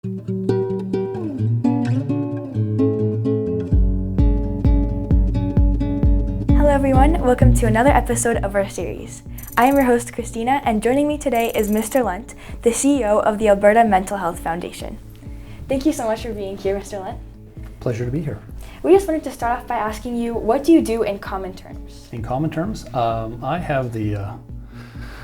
Hello everyone, welcome to another episode of our series. I am your host Cristina, and joining me today is Mr. Lunt, the CEO of the Alberta Mental Health Foundation. Thank you so much for being here, Mr. Lunt. Pleasure to be here. We just wanted to start off by asking you, what do you do in common terms? In common terms, I have the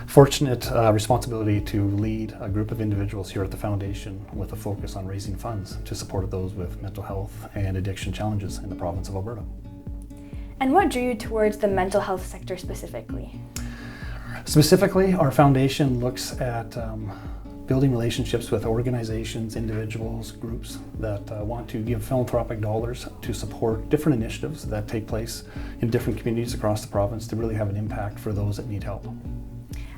fortunate responsibility to lead a group of individuals here at the foundation with a focus on raising funds to support those with mental health and addiction challenges in the province of Alberta. And what drew you towards the mental health sector specifically? Specifically, our foundation looks at building relationships with organizations, individuals, groups that want to give philanthropic dollars to support different initiatives that take place in different communities across the province to really have an impact for those that need help.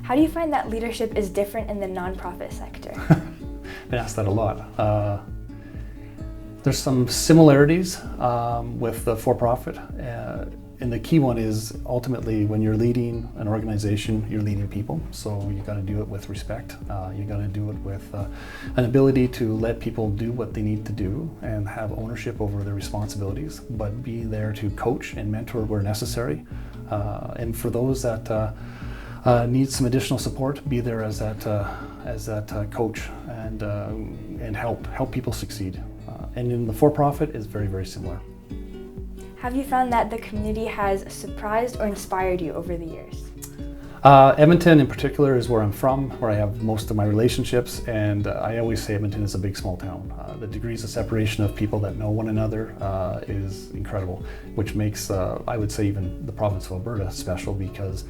How do you find that leadership is different in the nonprofit sector? I've been asked that a lot. There's some similarities with the for-profit, and the key one is ultimately when you're leading an organization, you're leading people. So you got to do it with respect. You got to do it with an ability to let people do what they need to do and have ownership over their responsibilities, but be there to coach and mentor where necessary. And for those that need some additional support, be there as that coach and help people succeed. And in the for-profit is very, very similar. Have you found that the community has surprised or inspired you over the years? Edmonton in particular is where I'm from, where I have most of my relationships, and I always say Edmonton is a big small town. The degrees of separation of people that know one another is incredible, which makes, I would say, even the province of Alberta special because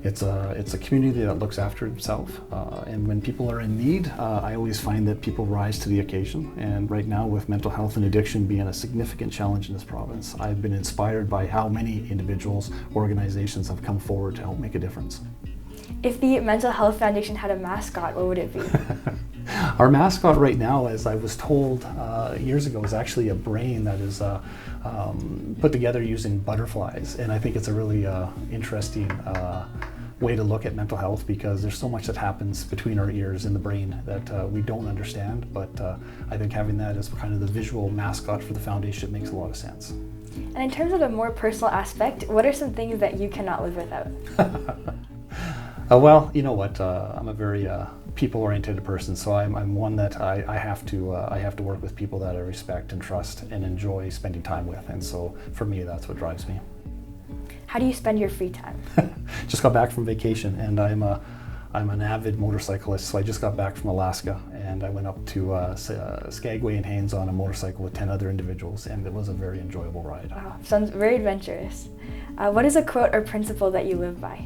it's a community that looks after itself, and when people are in need, I always find that people rise to the occasion. And right now, with mental health and addiction being a significant challenge in this province, I've been inspired by how many individuals, organizations have come forward to help make a difference. If the Mental Health Foundation had a mascot, what would it be? Our mascot right now, as I was told years ago, is actually a brain that is put together using butterflies. And I think it's a really interesting way to look at mental health because there's so much that happens between our ears and the brain that we don't understand. But I think having that as kind of the visual mascot for the foundation makes a lot of sense. And in terms of a more personal aspect, what are some things that you cannot live without? Well, you know what? I'm a very people-oriented person, so I'm one that I have to work with people that I respect and trust and enjoy spending time with, and so for me, that's what drives me. How do you spend your free time? Just got back from vacation, and I'm an avid motorcyclist, so I just got back from Alaska, and I went up to Skagway and Haines on a motorcycle with 10 other individuals, and it was a very enjoyable ride. Wow, sounds very adventurous. What is a quote or principle that you live by?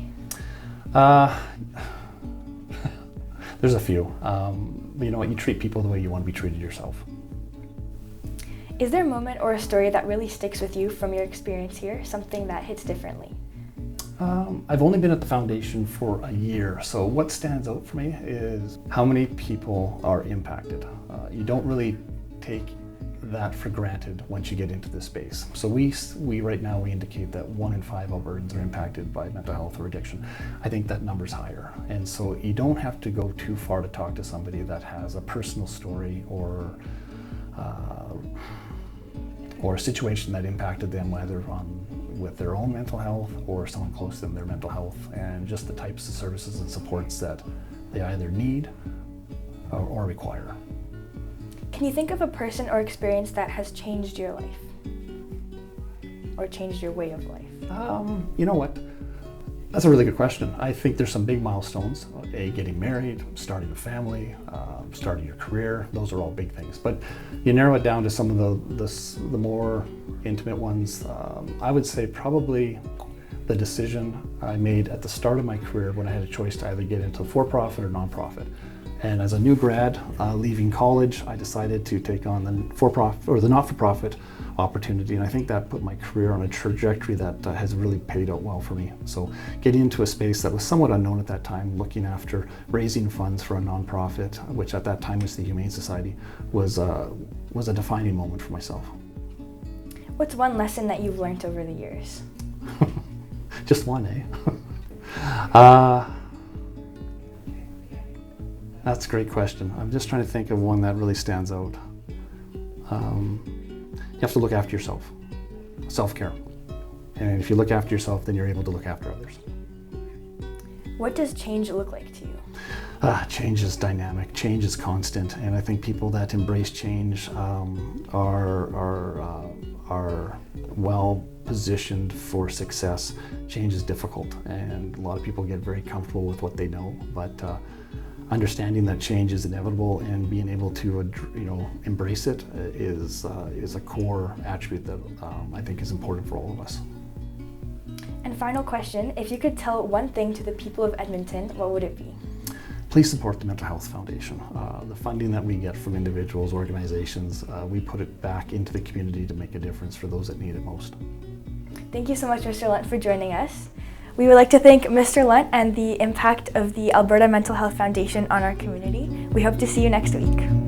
There's a few. You know what? You treat people the way you want to be treated yourself. Is there a moment or a story that really sticks with you from your experience here, something that hits differently? I've only been at the foundation for a year, so what stands out for me is how many people are impacted. You don't really take that for granted once you get into this space. So we right now, we indicate that 1 in 5 Albertans are impacted by mental health or addiction. I think that number's higher. And so you don't have to go too far to talk to somebody that has a personal story or a situation that impacted them, whether with their own mental health or someone close to them, their mental health, and just the types of services and supports that they either need or require. Can you think of a person or experience that has changed your life? Or changed your way of life? You know what? That's a really good question. I think there's some big milestones. Getting married, starting a family, starting your career. Those are all big things. But you narrow it down to some of the more intimate ones. I would say probably the decision I made at the start of my career when I had a choice to either get into for-profit or non-profit. And as a new grad leaving college, I decided to take on the for-profit or the not-for-profit opportunity, and I think that put my career on a trajectory that has really paid out well for me. So getting into a space that was somewhat unknown at that time, looking after raising funds for a nonprofit, which at that time was the Humane Society, was a defining moment for myself. What's one lesson that you've learned over the years? Just one, eh? That's a great question. I'm just trying to think of one that really stands out. You have to look after yourself. Self-care. And if you look after yourself, then you're able to look after others. What does change look like to you? Change is dynamic, change is constant, and I think people that embrace change are well positioned for success. Change is difficult, and a lot of people get very comfortable with what they know, but understanding that change is inevitable and being able to embrace it is a core attribute that I think is important for all of us. And final question, if you could tell one thing to the people of Edmonton, what would it be? Please support the Mental Health Foundation. The funding that we get from individuals, organizations, we put it back into the community to make a difference for those that need it most. Thank you so much, Mr. Lunt, for joining us. We would like to thank Mr. Lunt and the impact of the Alberta Mental Health Foundation on our community. We hope to see you next week.